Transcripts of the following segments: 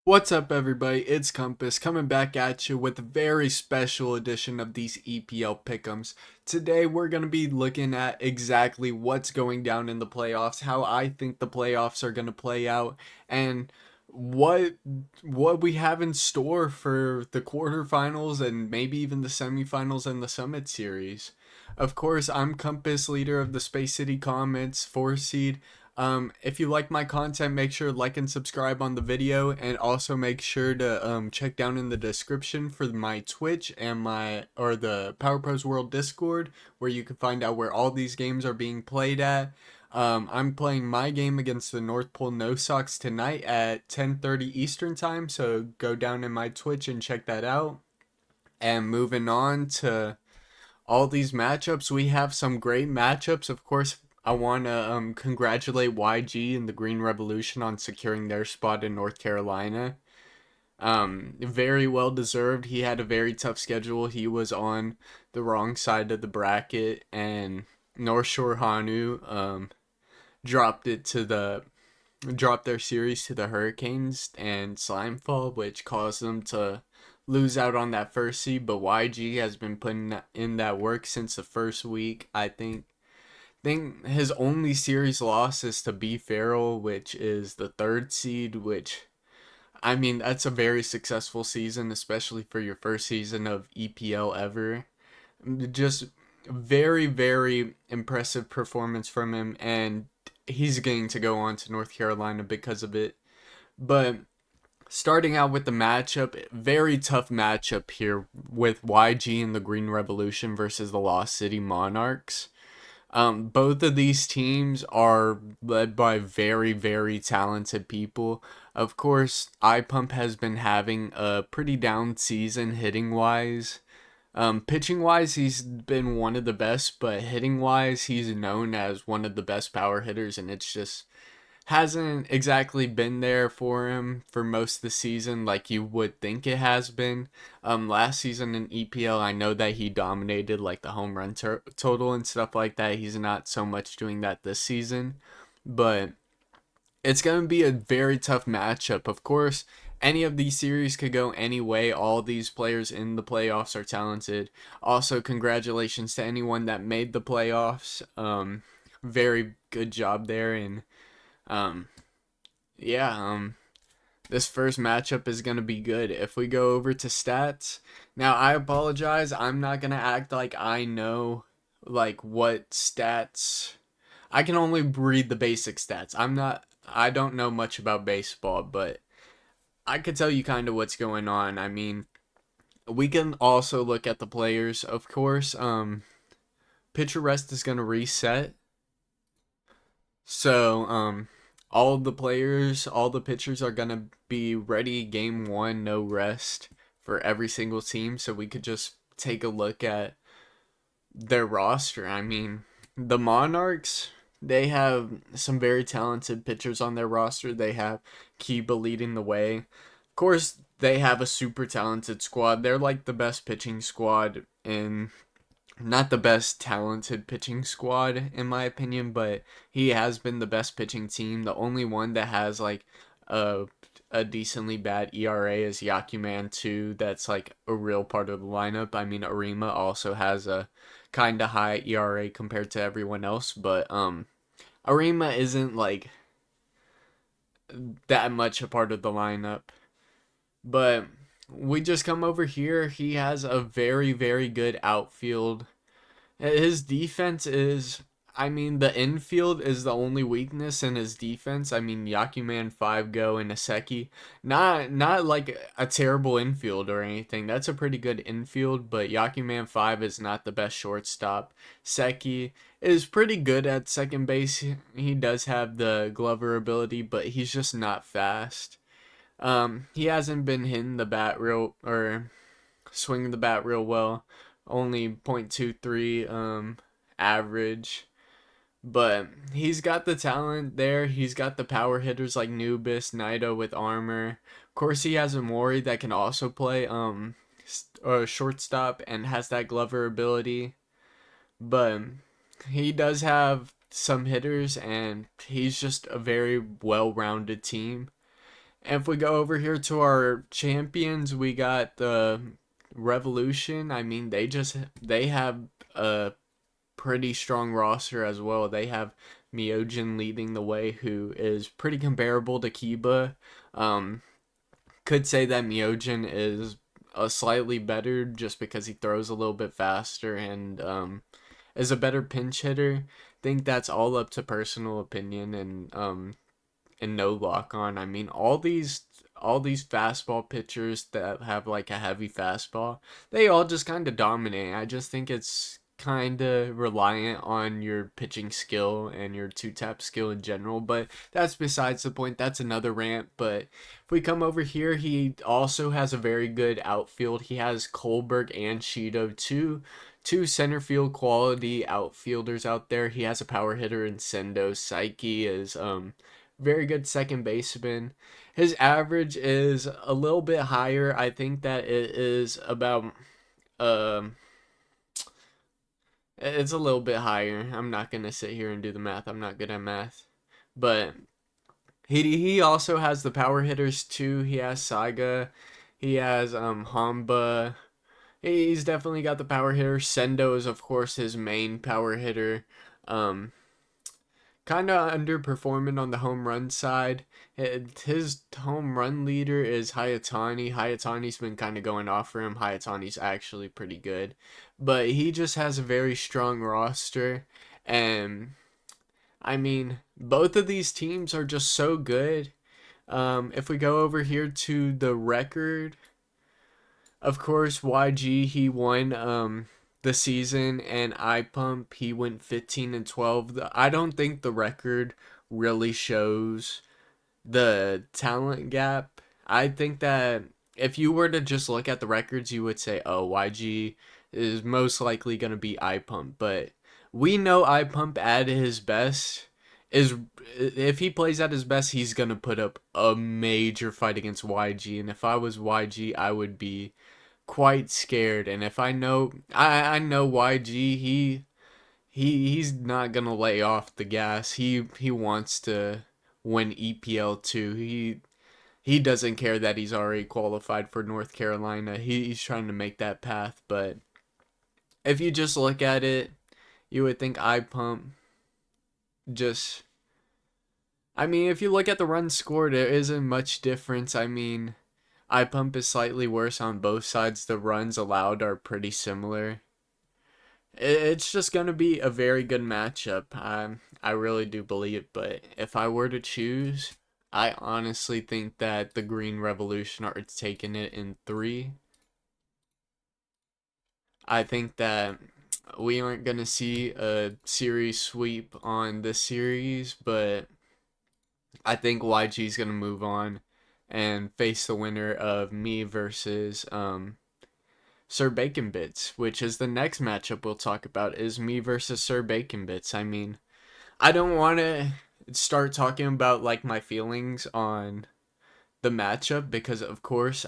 What's up, everybody? It's Compass coming back at you with a very special edition of these EPL pick'ems. Today, we're going to be looking at exactly what's going down in the playoffs, how I think the playoffs are going to play out, and what what we have in store for the quarterfinals and maybe even the semifinals and the Summit Series. Of course, I'm Compass, leader of the Space City Comments, 4 seed. If you like my content, make sure to like and subscribe on the video, and also make sure to check down in the description for my Twitch and the Power Pros World Discord, where you can find out where all these games are being played at. I'm playing my game against the North Pole No Sox tonight at 10:30 Eastern time, so go down in my Twitch and check that out. And moving on to all these matchups. We have some great matchups. Of course, I want to congratulate YG and the Green Revolution on securing their spot in North Carolina. Very well deserved. He had a very tough schedule. He was on the wrong side of the bracket, and North Shore Hanu dropped their series to the Hurricanes and Slimefall, which caused them to lose out on that first seed. But YG has been putting in that work since the first week. I think his only series loss is to B Farrell, which is the third seed. Which, I mean, that's a very successful season, especially for your first season of EPL ever. Just very, very impressive performance from him, and he's going to go on to North Carolina because of it. But starting out with the matchup, very tough matchup here with YG and the Green Revolution versus the Lost City Monarchs. Both of these teams are led by very, very talented people. Of course, iPump has been having a pretty down season hitting wise. Pitching wise, he's been one of the best, but hitting wise, he's known as one of the best power hitters, and it's just hasn't exactly been there for him for most of the season like you would think it has been. Last season in EPL, I know that he dominated like the home run total and stuff like that. He's not so much doing that this season, but it's going to be a very tough matchup. Of course, any of these series could go any way. All these players in the playoffs are talented. Also, congratulations to anyone that made the playoffs. Very good job there. And um, yeah, this first matchup is going to be good. If we go over to stats, now I apologize. I'm not going to act like I know like what stats. I can only read the basic stats. I don't know much about baseball, but I could tell you kind of what's going on. I mean, we can also look at the players, of course. Pitcher rest is going to reset. So, all of the players, all the pitchers are going to be ready game 1, no rest for every single team. So we could just take a look at their roster. I mean, the Monarchs, they have some very talented pitchers on their roster. They have Kiba leading the way. Of course, they have a super talented squad. They're like the best pitching squad in not the best talented pitching squad in my opinion, but he has been the best pitching team. The only one that has like a a decently bad ERA is Yakuman 2. That's like a real part of the lineup. I mean, Arima also has a kind of high ERA compared to everyone else, but Arima isn't like that much a part of the lineup. But we just come over here. He has a very, very good outfield. His defense is, I mean, the infield is the only weakness in his defense. I mean, Yakuman 5 Go and Aseki. Not like a terrible infield or anything. That's a pretty good infield, but Yakuman 5 is not the best shortstop. Seki is pretty good at second base. He does have the Glover ability, but he's just not fast. He hasn't been hitting the bat real or swinging the bat real well. Only .23 average, but he's got the talent there. He's got the power hitters like Nubis, Naito with armor. Of course, he has a Mori that can also play shortstop and has that Glover ability. But he does have some hitters, and he's just a very well-rounded team. And if we go over here to our champions, we got the Revolution. I mean, they have a pretty strong roster as well. They have Myojin leading the way, who is pretty comparable to Kiba. Um, could say that Myojin is a slightly better just because he throws a little bit faster and is a better pinch hitter. Think that's all up to personal opinion and no lock on. I mean, all these fastball pitchers that have like a heavy fastball, they all just kind of dominate. I just think it's kind of reliant on your pitching skill and your two tap skill in general, but that's besides the point. That's another rant. But if we come over here, he also has a very good outfield. He has Kohlberg and Shido, two center field quality outfielders out there. He has a power hitter in Sendo. Psyche is very good second baseman. His average is a little bit higher. I think that it is about um it's a little bit higher. I'm not gonna sit here and do the math. I'm not good at math. But he also has the power hitters too. He has Saga. He has Hamba. He's definitely got the power hitter. Sendo is of course his main power hitter. Um kind of underperforming on the home run side. His home run leader is Hayatani. Hayatani's been kind of going off for him. Hayatani's actually pretty good, but he just has a very strong roster. And I mean, both of these teams are just so good. If we go over here to the record, of course, YG, he won the season, and iPump, he went 15-12. I don't think the record really shows the talent gap. I think that if you were to just look at the records, you would say, oh, YG is most likely going to be iPump. But we know iPump at his best is if he plays at his best, he's going to put up a major fight against YG. And if I was YG, I would be quite scared. And if I know YG, he's not gonna lay off the gas. He wants to win EPL too. He doesn't care that he's already qualified for North Carolina. He's trying to make that path. But if you just look at it, you would think iPump just. I mean, if you look at the runs scored, there isn't much difference. I mean, iPump is slightly worse on both sides. The runs allowed are pretty similar. It's just going to be a very good matchup. I really do believe it. But if I were to choose, I honestly think that the Green Revolution are taking it in three. I think that we aren't going to see a series sweep on this series, but I think YG is going to move on and face the winner of me versus Sir Bacon Bits, which is the next matchup we'll talk about, is me versus Sir Bacon Bits. I mean, I don't want to start talking about like my feelings on the matchup because of course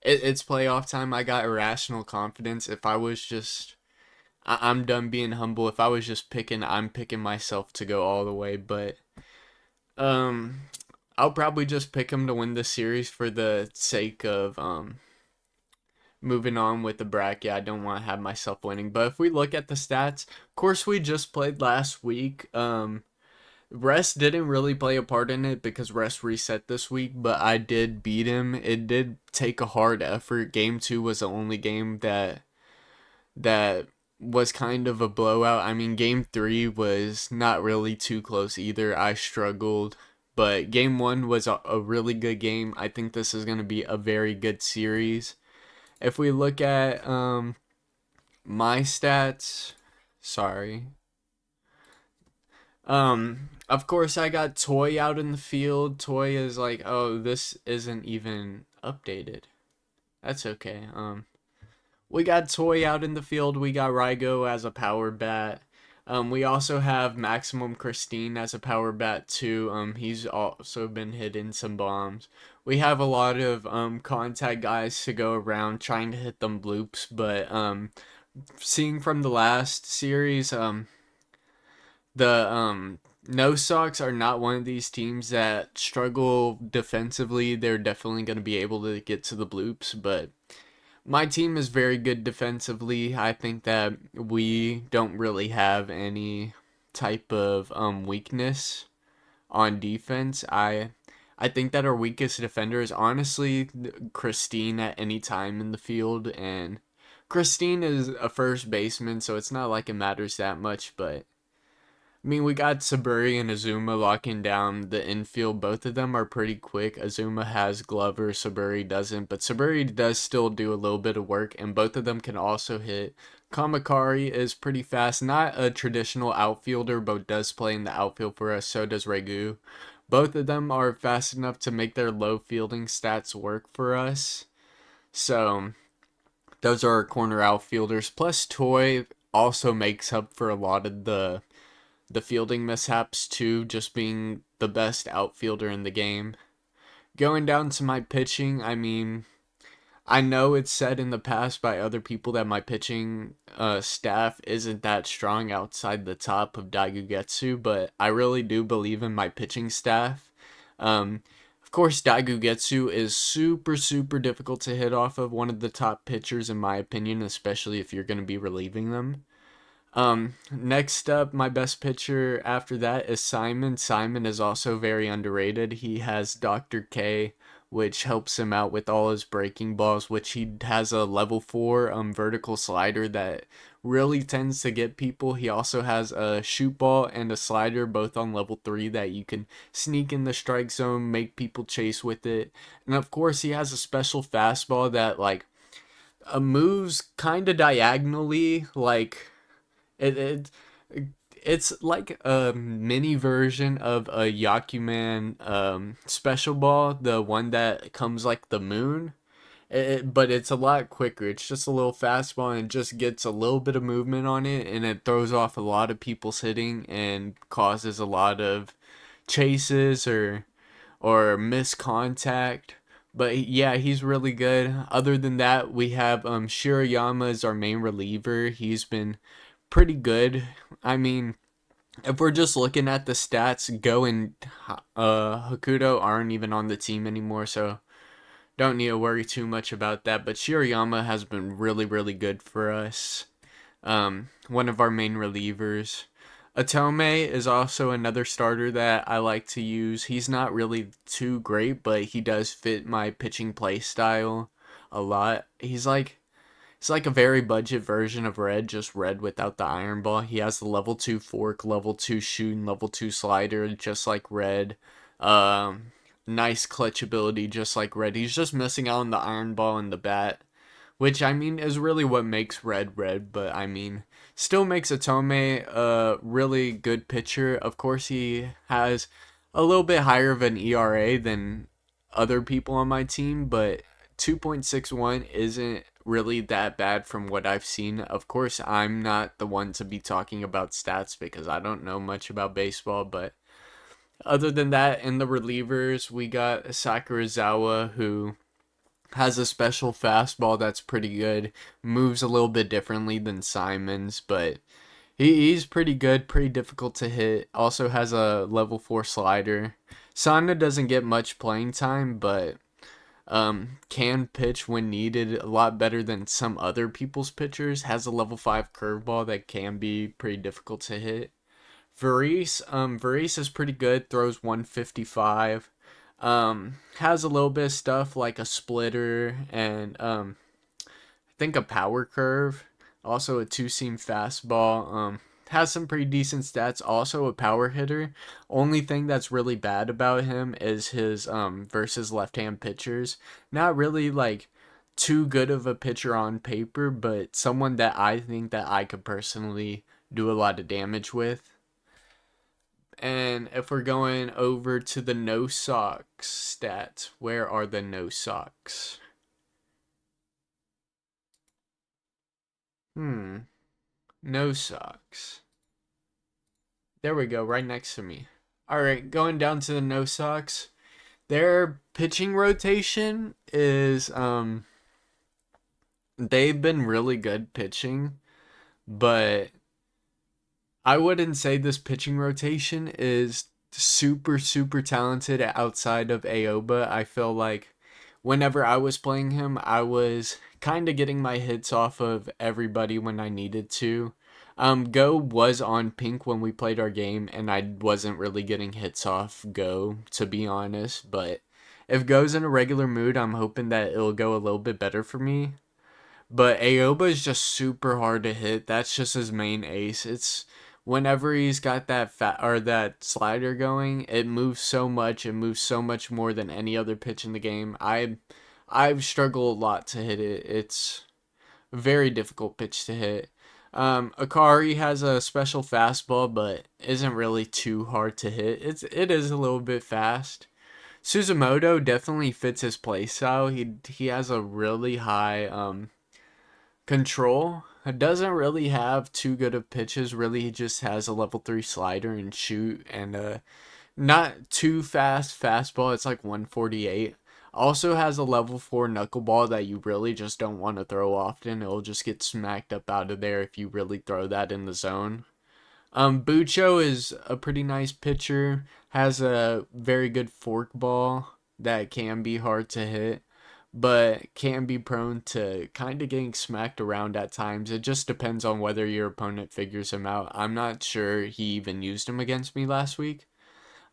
it's playoff time. I got irrational confidence. If I was just I'm done being humble. If I was just picking, I'm picking myself to go all the way, but um I'll probably just pick him to win the series for the sake of moving on with the bracket. I don't want to have myself winning. But if we look at the stats, of course we just played last week. Rest didn't really play a part in it because Rest reset this week, but I did beat him. It did take a hard effort. Game 2 was the only game that was kind of a blowout. I mean, game 3 was not really too close either. I struggled. But game 1 was a really good game. I think this is going to be a very good series. If we look at my stats, sorry. Of course I got Toy out in the field. Toy is like, oh, this isn't even updated. That's okay. We got Toy out in the field. We got Rygo as a power bat. We also have Maximum Christine as a power bat too. He's also been hitting some bombs. We have a lot of contact guys to go around trying to hit them bloops, but seeing from the last series, the No Sox are not one of these teams that struggle defensively. They're definitely going to be able to get to the bloops, but my team is very good defensively. I think that we don't really have any type of weakness on defense. I think that our weakest defender is honestly Christine at any time in the field, and Christine is a first baseman, so it's not like it matters that much, but I mean, we got Saburi and Azuma locking down the infield. Both of them are pretty quick. Azuma has Glover, Saburi doesn't, but Saburi does still do a little bit of work, and both of them can also hit. Kamakari is pretty fast. Not a traditional outfielder, but does play in the outfield for us. So does Regu. Both of them are fast enough to make their low fielding stats work for us. So those are our corner outfielders. Plus, Toy also makes up for a lot of the fielding mishaps too, just being the best outfielder in the game. Going down to my pitching, I mean, I know it's said in the past by other people that my pitching staff isn't that strong outside the top of Daigugetsu, but I really do believe in my pitching staff. Um, of course, Daigugetsu is super, super difficult to hit off of, one of the top pitchers in my opinion, especially if you're going to be relieving them. Next up, my best pitcher after that is Simon. Simon is also very underrated. He has Dr. K, which helps him out with all his breaking balls, which he has a level 4 vertical slider that really tends to get people. He also has a shoot ball and a slider, both on level 3, that you can sneak in the strike zone, make people chase with it. And of course, he has a special fastball that, like, moves kind of diagonally, like it, it it's like a mini version of a Yakuman special ball, the one that comes like the moon. But it's a lot quicker. It's just a little fastball and it just gets a little bit of movement on it, and it throws off a lot of people's hitting and causes a lot of chases or missed contact. But yeah, he's really good. Other than that, we have Shirayama as our main reliever. He's been pretty good. I mean, if we're just looking at the stats, Go and Hakuto aren't even on the team anymore, so don't need to worry too much about that. But Shirayama has been really, really good for us. One of our main relievers. Atome is also another starter that I like to use. He's not really too great, but he does fit my pitching play style a lot. It's like a very budget version of Red, just Red without the iron ball. He has the level 2 fork, level 2 shoot, and level 2 slider, just like Red. Um, nice clutch ability, just like Red. He's just missing out on the iron ball and the bat, which I mean is really what makes Red Red. But I mean, still makes Atome a really good pitcher. Of course, he has a little bit higher of an ERA than other people on my team, but 2.61 isn't really that bad from what I've seen. Of course, I'm not the one to be talking about stats because I don't know much about baseball, but other than that, in the relievers, we got Sakurazawa, who has a special fastball that's pretty good. Moves a little bit differently than Simon's, but he's pretty good, pretty difficult to hit. Also has a level 4 slider. Sana doesn't get much playing time, but can pitch when needed a lot better than some other people's pitchers. Has a level 5 curveball that can be pretty difficult to hit. Varese is pretty good, throws 155. Has a little bit of stuff like a splitter and I think a power curve. Also a two seam fastball. Has some pretty decent stats. Also a power hitter. Only thing that's really bad about him is his versus left hand pitchers. Not really like too good of a pitcher on paper, but someone that I think that I could personally do a lot of damage with. And if we're going over to the no socks stats, where are the no socks? Hmm, no socks. There we go, right next to me. All right, going down to the no socks. Their pitching rotation is they've been really good pitching, but I wouldn't say this pitching rotation is super, super talented outside of Aoba. I feel like whenever I was playing him, I was kind of getting my hits off of everybody when I needed to. Go was on pink when we played our game, and I wasn't really getting hits off Go, to be honest. But if Go's in a regular mood, I'm hoping that it'll go a little bit better for me. But Aoba is just super hard to hit. That's just his main ace. It's whenever he's got that fat or that slider going, it moves so much. It moves so much more than any other pitch in the game. I've struggled a lot to hit it. It's a very difficult pitch to hit. Akari has a special fastball, but isn't really too hard to hit. It is a little bit fast. Suzumoto definitely fits his play style. He has a really high control. It doesn't really have too good of pitches. Really, he just has a level 3 slider and shoot and not too fast fastball. It's like 148. Also has a level 4 knuckleball that you really just don't want to throw often. It'll just get smacked up out of there if you really throw that in the zone. Bucho is a pretty nice pitcher. Has a very good fork ball that can be hard to hit, but can be prone to kind of getting smacked around at times. It just depends on whether your opponent figures him out. I'm not sure he even used him against me last week.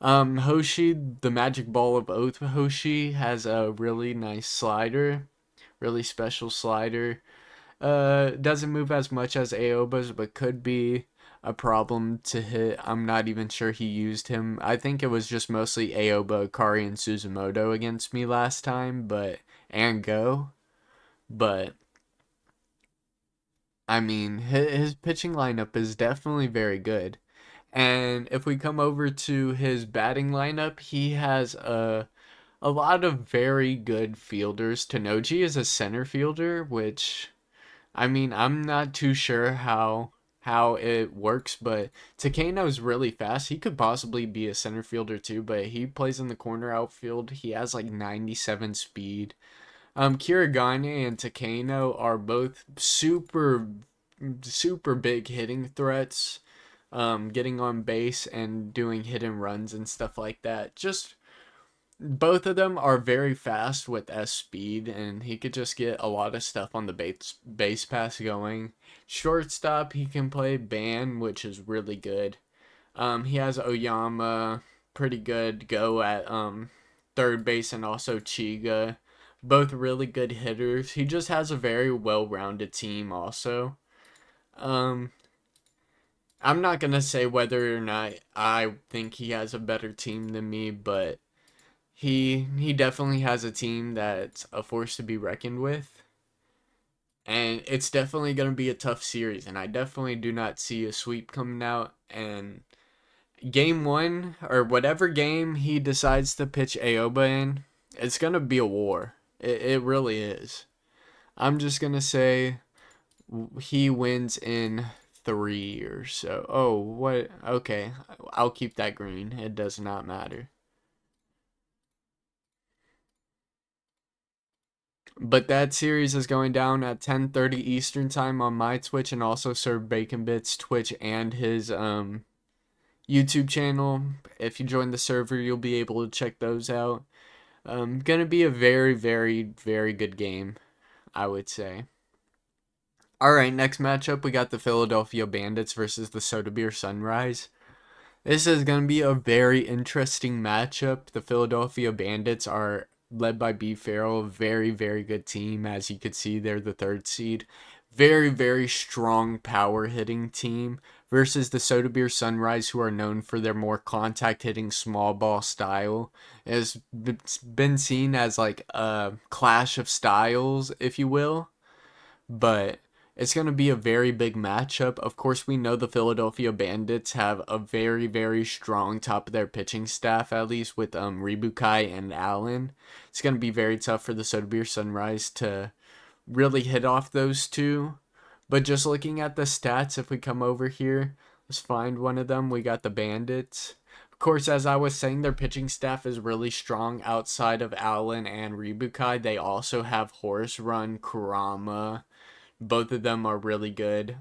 Hoshi, the magic ball of oath Hoshi, has a really nice slider, really special slider. Doesn't move as much as Aoba's, but could be a problem to hit. I'm not even sure he used him. I think it was just mostly Aoba, Akari, and Suzumoto against me last time, and Go. But I mean, his pitching lineup is definitely very good. And if we come over to his batting lineup, he has a lot of very good fielders. Tanoji is a center fielder, which I mean, I'm not too sure how it works, but Takeno's really fast. He could possibly be a center fielder too, but he plays in the corner outfield. He has like 97 speed. Kirigane and Takeno are both super super big hitting threats. Getting on base and doing hit and runs and stuff like that. Just both of them are very fast with S speed, and he could just get a lot of stuff on the base pass going. Shortstop, he can play Ban, which is really good. He has Oyama, pretty good go at third base, and also Chiga, both really good hitters. He just has a very well-rounded team. Also, um, I'm not gonna say whether or not I think he has a better team than me, but he definitely has a team that's a force to be reckoned with, and it's definitely going to be a tough series. And I definitely do not see a sweep coming out. And game one or whatever game he decides to pitch Aoba in, it's going to be a war. It really is. I'm just going to say he wins in 3 or so. Oh, what? Okay, I'll keep that green. It does not matter. But that series is going down at 10:30 Eastern time on my Twitch, and also Serve Bacon Bits Twitch and his YouTube channel. If you join the server, you'll be able to check those out. Gonna be a very, very, very good game, I would say. All right, next matchup we got the Philadelphia Bandits versus the Soda Beer Sunrise. This is going to be a very interesting matchup. The Philadelphia Bandits are led by B. Farrell, a very, very good team. As you could see, they're the third seed. Very, very strong power hitting team versus the Soda Beer Sunrise, who are known for their more contact hitting small ball style. It's been seen as like a clash of styles, if you will, but it's going to be a very big matchup. Of course, we know the Philadelphia Bandits have a very, very strong top of their pitching staff, at least with Ribukai and Allen. It's going to be very tough for the Soda Beer Sunrise to really hit off those two. But just looking at the stats, if we come over here, let's find one of them. We got the Bandits. Of course, as I was saying, their pitching staff is really strong outside of Allen and Ribukai. They also have Horace Run, Kurama. Both of them are really good.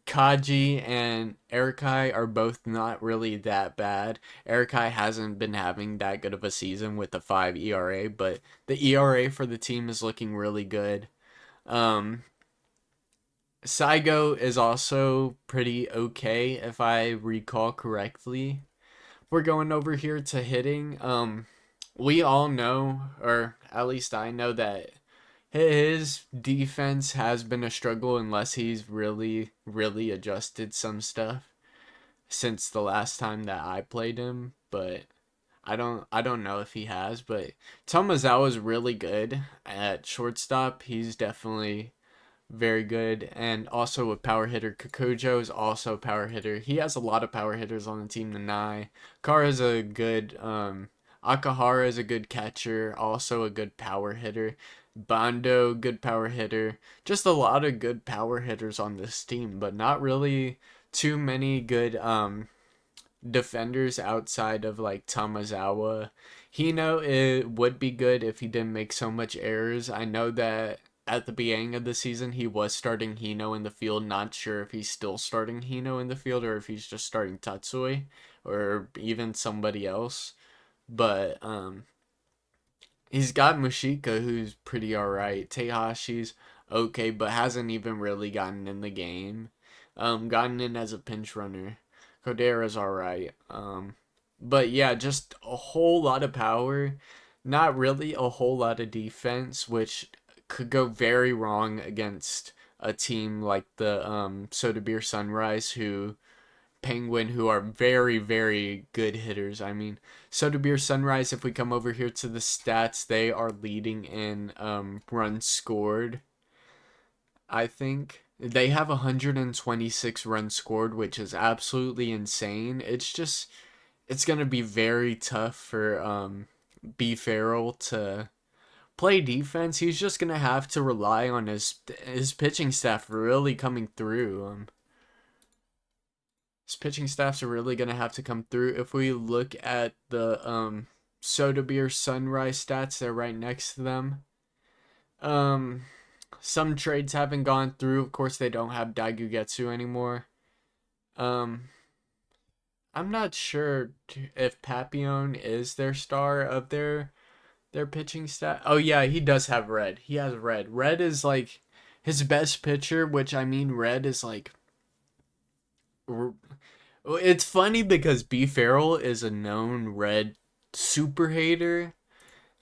Kaji and Erikai are both not really that bad. Erikai hasn't been having that good of a season with the 5 ERA, but the ERA for the team is looking really good. Um, Saigo is also pretty okay, if I recall correctly. We're going over here to hitting. We all know, or at least I know, that his defense has been a struggle unless he's really adjusted some stuff since the last time that I played him, but I don't know if he has, but Tomazawa's really good at shortstop. He's definitely very good, and also a power hitter. Kakujo is also a power hitter. He has a lot of power hitters on the team. Nanai Kara's a good Akahara is a good catcher, also a good power hitter. Bando, good power hitter. Just a lot of good power hitters on this team, but not really too many good defenders outside of like Tamazawa. Hino, it would be good if he didn't make so much errors. I know that at the beginning of the season he was starting Hino in the field. Not sure if he's still starting Hino in the field or if he's just starting Tatsui or even somebody else. But he's got Mushika, who's pretty alright. Teihashi's okay, but hasn't even really gotten in the game. Gotten in as a pinch runner. Kodera's alright. But yeah, just a whole lot of power. Not really a whole lot of defense, which could go very wrong against a team like the Soda Beer Sunrise, who Penguin, who are very good hitters. I mean, Soda Beer Sunrise, if we come over here to the stats, they are leading in runs scored. I think they have 126 runs scored, which is absolutely insane. It's gonna be very tough for B Farrell to play defense. He's just gonna have to rely on his pitching staff really coming through. His pitching staffs are really gonna have to come through. If we look at the Soda Beer Sunrise stats, they're right next to them. Um, some trades haven't gone through. Of course, they don't have Daigugetsu anymore. Um, I'm not sure if Papillon is their star of their pitching stat. Oh yeah, he does have Red. He has Red. Red is like his best pitcher, which I mean, Red is like. It's funny because B Farrell is a known Red super hater.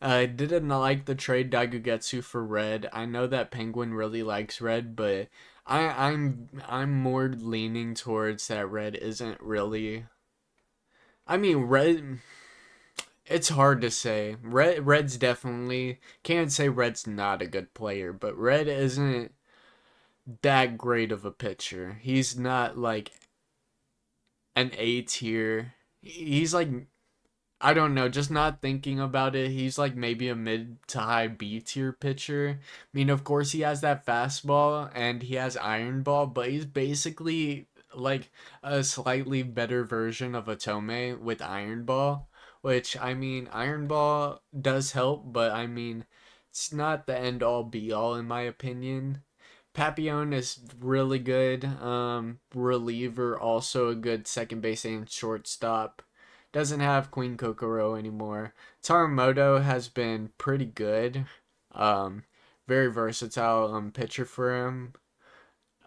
I didn't like the trade Daigugetsu for Red. I know that Penguin really likes Red, but I'm more leaning towards that Red isn't really. I mean, Red. It's hard to say. Red's definitely can't say Red's not a good player, but Red isn't that great of a pitcher. He's not like an A tier. He's like, I don't know, just not thinking about it, he's like maybe a mid to high B tier pitcher. I mean, of course, he has that fastball and he has iron ball, but he's basically like a slightly better version of Otome with iron ball, which I mean, iron ball does help, but I mean, it's not the end all be all in my opinion. Papillon is really good. Reliever, also a good second base and shortstop. Doesn't have Queen Kokoro anymore. Taramoto has been pretty good. Um, Very versatile pitcher for him.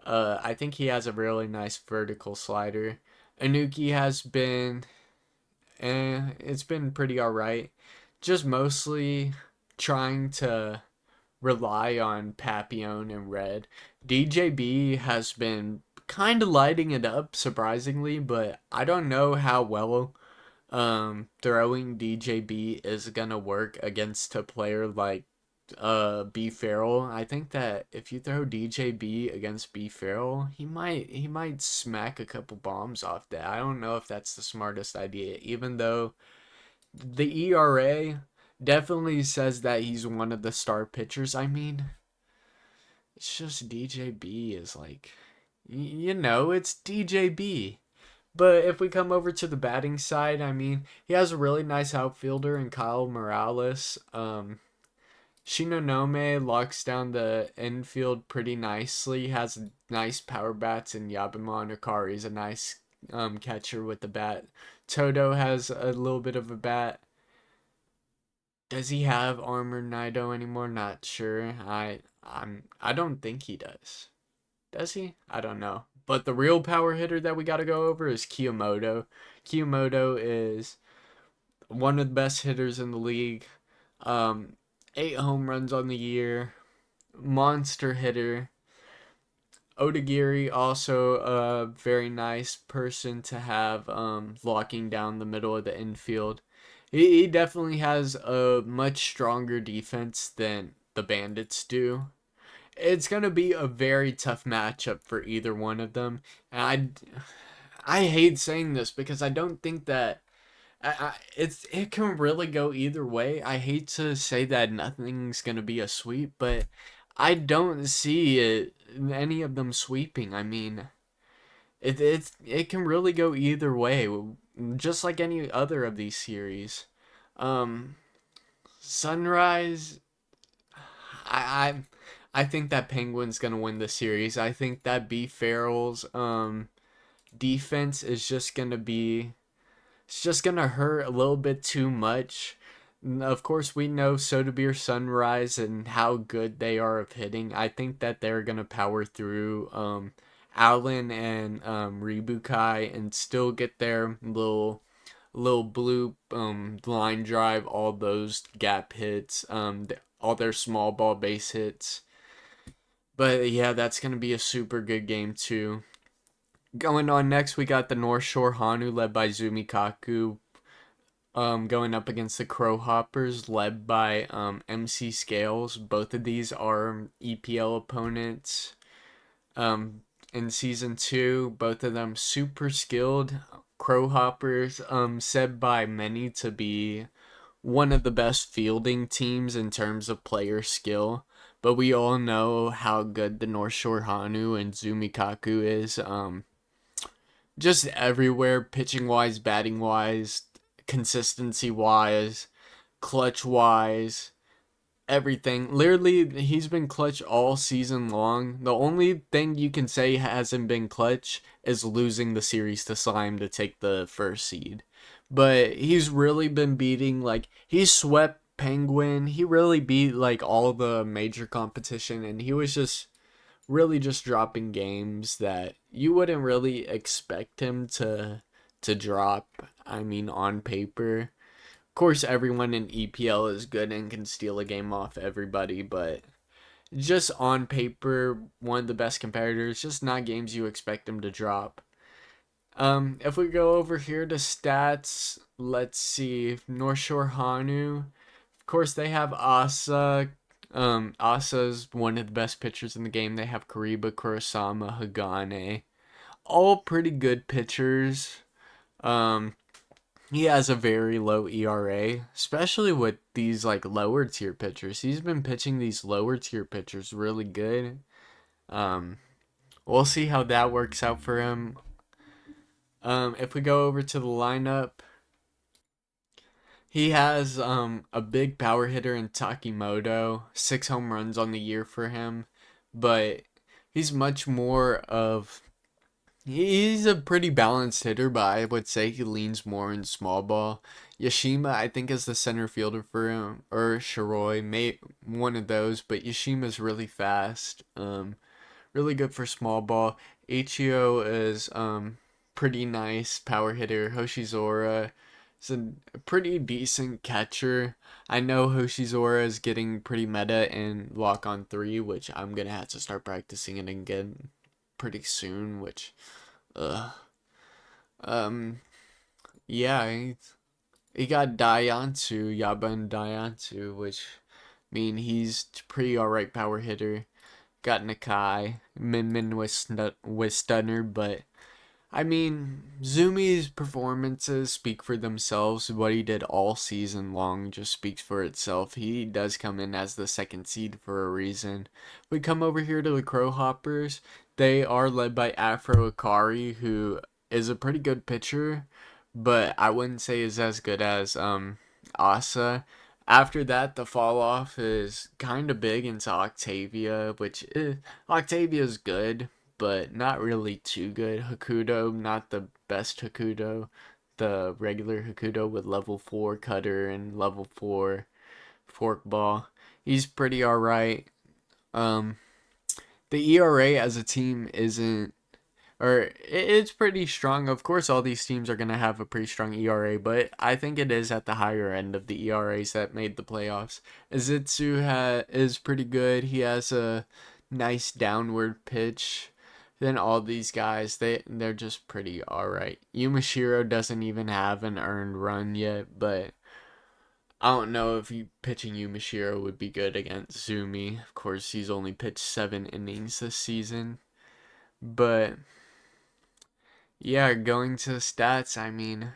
I think he has a really nice vertical slider. Anuki has been, it's been pretty alright. Just mostly trying to rely on Papillon and Red. DJB has been kind of lighting it up, surprisingly, but I don't know how well throwing DJB is gonna work against a player like B Farrell. I think that if you throw DJB against B Farrell, he might smack a couple bombs off that. I don't know if that's the smartest idea, even though the ERA definitely says that he's one of the star pitchers. I mean, it's just DJB is like, it's DJB. But if we come over to the batting side, I mean, he has a really nice outfielder in Kyle Morales. Shinonome locks down the infield pretty nicely, has nice power bats, and Yabama Nakari is a nice catcher with the bat. Toto has a little bit of a bat. Does he have Armor Nido anymore? Not sure. I don't think he does. Does he? I don't know. But the real power hitter that we got to go over is Kiyomoto. Kiyomoto is one of the best hitters in the league. Um, 8 home runs on the year. Monster hitter. Odagiri also a very nice person to have locking down the middle of the infield. He definitely has a much stronger defense than the Bandits do. It's going to be a very tough matchup for either one of them. And I hate saying this because I don't think that it can really go either way. I hate to say that nothing's gonna be a sweep, but I don't see any of them sweeping. I mean, it can really go either way, just like any other of these series. Um, Sunrise, I I think that Penguin's gonna win the series. I think that B Farrell's defense is just gonna be it's just gonna hurt a little bit too much. Of course, we know Soderbeer Sunrise and how good they are of hitting. I think that they're gonna power through Allen and Ribukai and still get their little blue line drive, all those gap hits, all their small ball base hits. But yeah, that's gonna be a super good game too. Going on next, we got the North Shore Hanu led by Zumikaku, going up against the Crow Hoppers led by MC Scales. Both of these are EPL opponents. In season 2, both of them super skilled. Crow Hoppers, said by many to be one of the best fielding teams in terms of player skill. But we all know how good the North Shore Hanu and Zumikaku is. Just everywhere, pitching wise, batting wise, consistency wise, clutch wise, everything. Literally, he's been clutch all season long. The only thing you can say hasn't been clutch is losing the series to Slime to take the first seed. But he's really been beating, like, he swept Penguin. He really beat, like, all the major competition, and he was just really just dropping games that you wouldn't really expect him to drop. I mean, on paper, of course, everyone in EPL is good and can steal a game off everybody, but just on paper, one of the best competitors. Just not games you expect him to drop. If we go over here to stats, let's see. North Shore Hanu, of course, they have Asa. Asa's one of the best pitchers in the game. They have Kariba, Kurosama, Hagane. All pretty good pitchers. Um, he has a very low ERA, especially with these like lower tier pitchers. He's been pitching these lower tier pitchers really good. Um, we'll see how that works out for him. If we go over to the lineup, he has a big power hitter in Takimoto, 6 home runs on the year for him, but he's much more of he's a pretty balanced hitter, but I would say he leans more in small ball. Yashima, I think, is the center fielder for him, or Shiroi, may one of those, but Yashima's really fast. Really good for small ball. Ichio is pretty nice power hitter. Hoshizora is a pretty decent catcher. I know Hoshizora is getting pretty meta in Lock on 3, which I'm gonna have to start practicing it again pretty soon, which um yeah, he got Dayantu, Yaban Dayantu, which mean he's pretty alright power hitter. Got Nakai, Min with Stunner, but I mean, Zumi's performances speak for themselves. What he did all season long just speaks for itself. He does come in as the second seed for a reason. We come over here to the Crow Hoppers. They are led by Afro Akari, who is a pretty good pitcher, but I wouldn't say is as good as Asa. After that, the fall off is kind of big into Octavia, which Octavia's good, but not really too good. Hakudo, not the best Hakudo. The regular Hakudo with level 4 cutter and level 4 forkball. He's pretty alright. Um, the ERA as a team isn't, or it's pretty strong. Of course, all these teams are going to have a pretty strong ERA, but I think it is at the higher end of the ERAs that made the playoffs. Is pretty good. He has a nice downward pitch. Then all these guys, they're just pretty alright. Yumashiro doesn't even have an earned run yet, but I don't know if you pitching Yumashiro would be good against Zumi. Of course, he's only pitched 7 innings this season, but yeah, going to stats, I mean,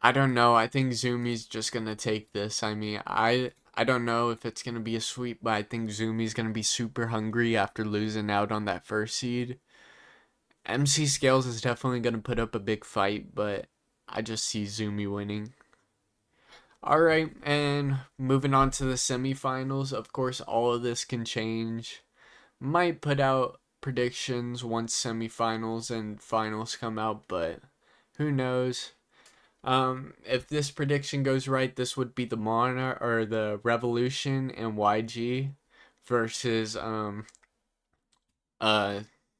I don't know. I think Zumi's just gonna take this. I mean, I don't know if it's gonna be a sweep, but I think Zumi's gonna be super hungry after losing out on that first seed. MC Scales is definitely gonna put up a big fight, but I just see Zumi winning. All right, and moving on to the semifinals. Of course, all of this can change. Might put out predictions once semifinals and finals come out, but who knows? If this prediction goes right, this would be the Monarch or the Revolution and YG versus uh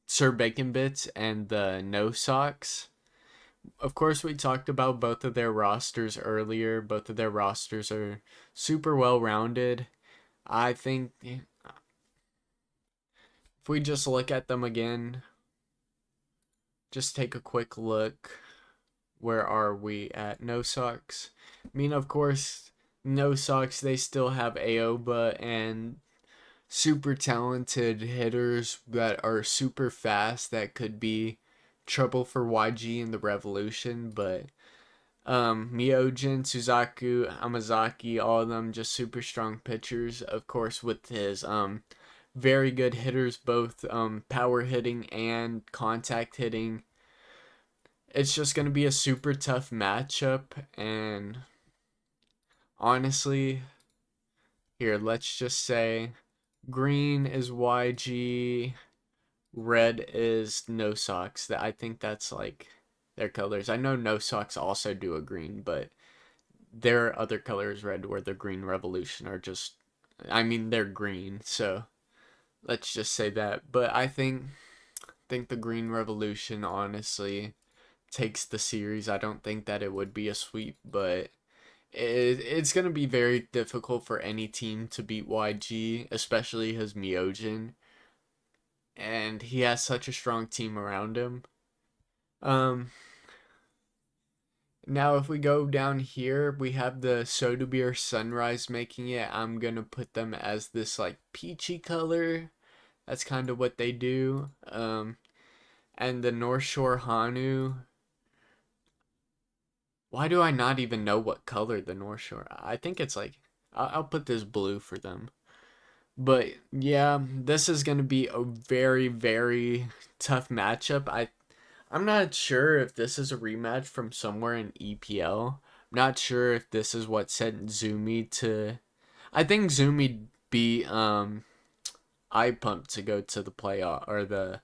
Sir Bacon Bits and the No Socks. Of course, we talked about both of their rosters earlier. Both of their rosters are super well rounded. I think if we just look at them again, just take a quick look. Where are we at? No Socks. I mean, of course, No Socks, they still have Aoba and super talented hitters that are super fast that could be trouble for YG in the Revolution, but Myojin, Suzaku, Amazaki, all of them just super strong pitchers. Of course, with his very good hitters, both power hitting and contact hitting. It's just going to be a super tough matchup, and honestly, here, let's just say green is YG, red is No Socks. That I think that's like their colors. I know No Socks also do a green, but there are other colors red where the Green Revolution are just, I mean, they're green, so let's just say that. But I think the Green Revolution honestly takes the series. I don't think that it would be a sweep, but it's going to be very difficult for any team to beat YG, especially his Myojin. And he has such a strong team around him. Um, Now, if we go down here, we have the Soda Beer Sunrise making it. I'm going to put them as this like peachy color. That's kind of what they do. And the North Shore Hanu. Why do I not even know what color the North Shore? I think it's like I'll put this blue for them. But yeah, this is gonna be a very very tough matchup. I'm not sure if this is a rematch from somewhere in EPL. I'm not sure if this is what sent Zumi to. I think Zumi beat I Pump to go to the playoff or the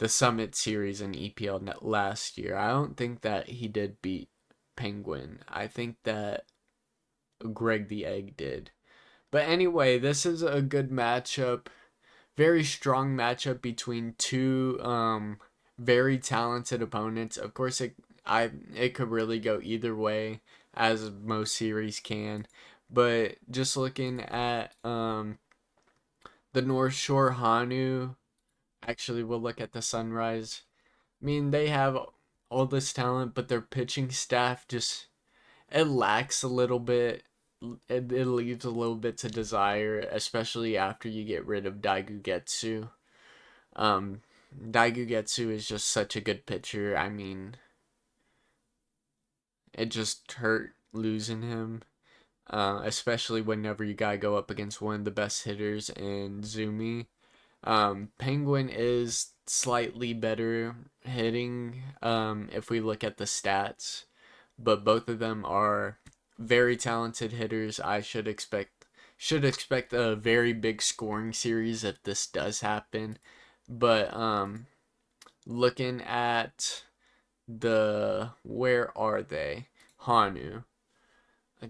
Summit Series in EPL last year. I don't think that he did beat Penguin. I think that Greg the Egg did. But anyway, this is a good matchup. Very strong matchup between two very talented opponents. Of course it could really go either way as most series can. But just looking at the North Shore Hanu, actually we'll look at the Sunrise. I mean, they have all this talent, but their pitching staff just it lacks a little bit. It leaves a little bit to desire, especially after you get rid of Daigugetsu. Um, Daigugetsu is just such a good pitcher. I mean, it just hurt losing him. Especially whenever you gotta go up against one of the best hitters in Zumi. Penguin is slightly better hitting if we look at the stats, but both of them are very talented hitters. I should expect a very big scoring series if this does happen. But looking at the where are they? Hanu.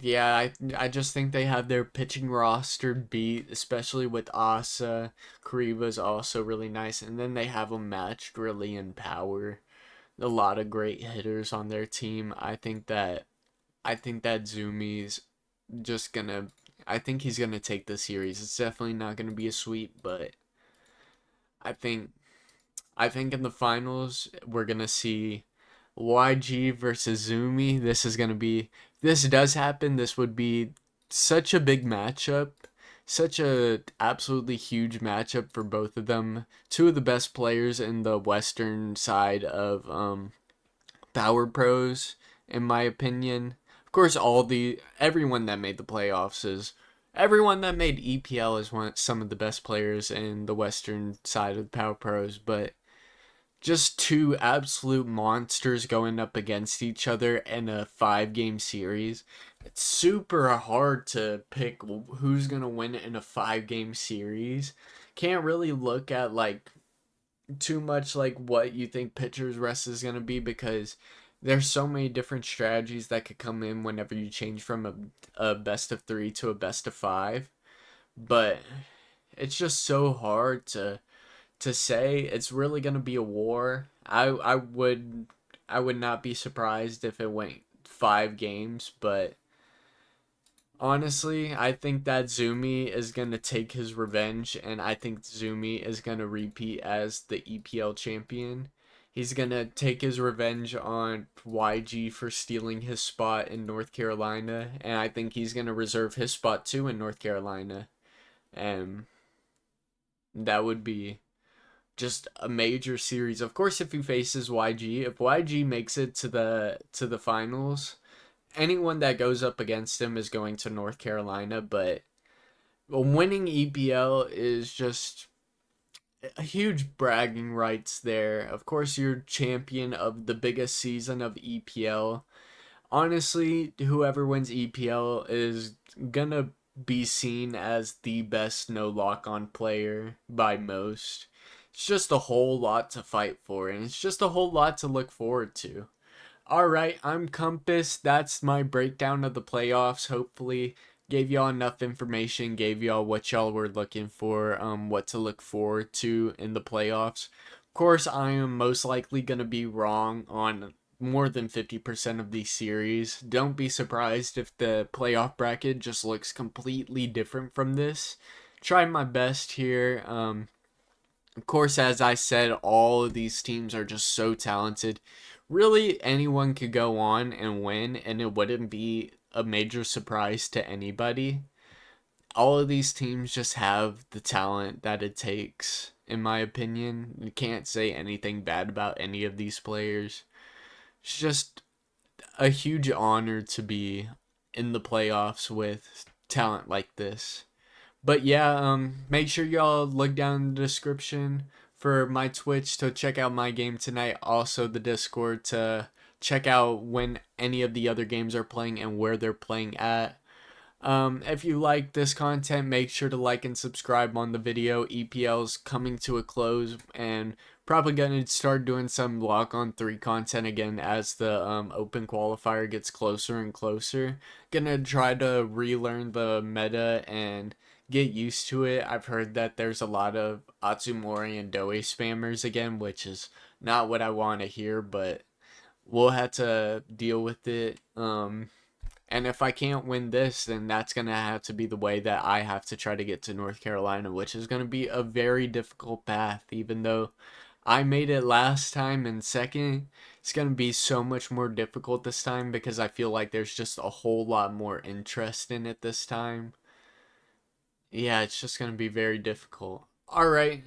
Yeah, I just think they have their pitching roster beat, especially with Asa. Kariba's also really nice, and then they have them matched really in power. A lot of great hitters on their team. I think that Zumi's just gonna. I think he's gonna take the series. It's definitely not gonna be a sweep, but I think I think in the finals we're gonna see YG versus Zumi. This does happen. This would be such a big matchup, such a absolutely huge matchup for both of them. Two of the best players in the Western side of Power Pros, in my opinion. Of course, everyone that made the playoffs is everyone that made EPL is some of the best players in the Western side of the Power Pros, but just two absolute monsters going up against each other in a 5 game series. It's super hard to pick who's going to win in a 5 game series. Can't really look at like too much like what you think pitcher's rest is going to be because there's so many different strategies that could come in whenever you change from a best of 3 to a best of 5. But it's just so hard to say. It's really gonna be a war. I would not be surprised if it went 5 games, but honestly, I think that Zumi is gonna take his revenge, and I think Zumi is gonna repeat as the EPL champion. He's gonna take his revenge on YG for stealing his spot in North Carolina, and I think he's gonna reserve his spot too in North Carolina. And that would be just a major series. Of course, if he faces YG, if YG makes it to the finals, anyone that goes up against him is going to North Carolina. But winning EPL is just a huge bragging rights there. Of course, you're champion of the biggest season of EPL. Honestly, whoever wins EPL is gonna be seen as the best no lock on player by most. It's just a whole lot to fight for, and it's just a whole lot to look forward to. All right, I'm Compass. That's my breakdown of the playoffs. Hopefully, gave y'all enough information, gave y'all what y'all were looking for, what to look forward to in the playoffs. Of course, I am most likely going to be wrong on more than 50% of these series. Don't be surprised if the playoff bracket just looks completely different from this. Try my best here. Of course, as I said, all of these teams are just so talented. Really, anyone could go on and win, and it wouldn't be a major surprise to anybody. All of these teams just have the talent that it takes, in my opinion. You can't say anything bad about any of these players. It's just a huge honor to be in the playoffs with talent like this. But yeah, make sure y'all look down in the description for my Twitch to check out my game tonight. Also, the Discord to check out when any of the other games are playing and where they're playing at. If you like this content, make sure to like and subscribe on the video. EPL's coming to a close, and probably gonna start doing some lock on 3 content again as the open qualifier gets closer and closer. Gonna try to relearn the meta and get used to it. I've heard that there's a lot of Atsumori and Doe spammers again, which is not what I want to hear, but we'll have to deal with it. And if I can't win this, then that's going to have to be the way that I have to try to get to North Carolina, which is going to be a very difficult path. Even though I made it last time in second, it's going to be so much more difficult this time because I feel like there's just a whole lot more interest in it this time. Yeah, it's just going to be very difficult. All right.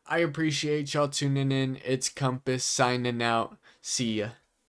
I appreciate y'all tuning in. It's Compass signing out. See ya.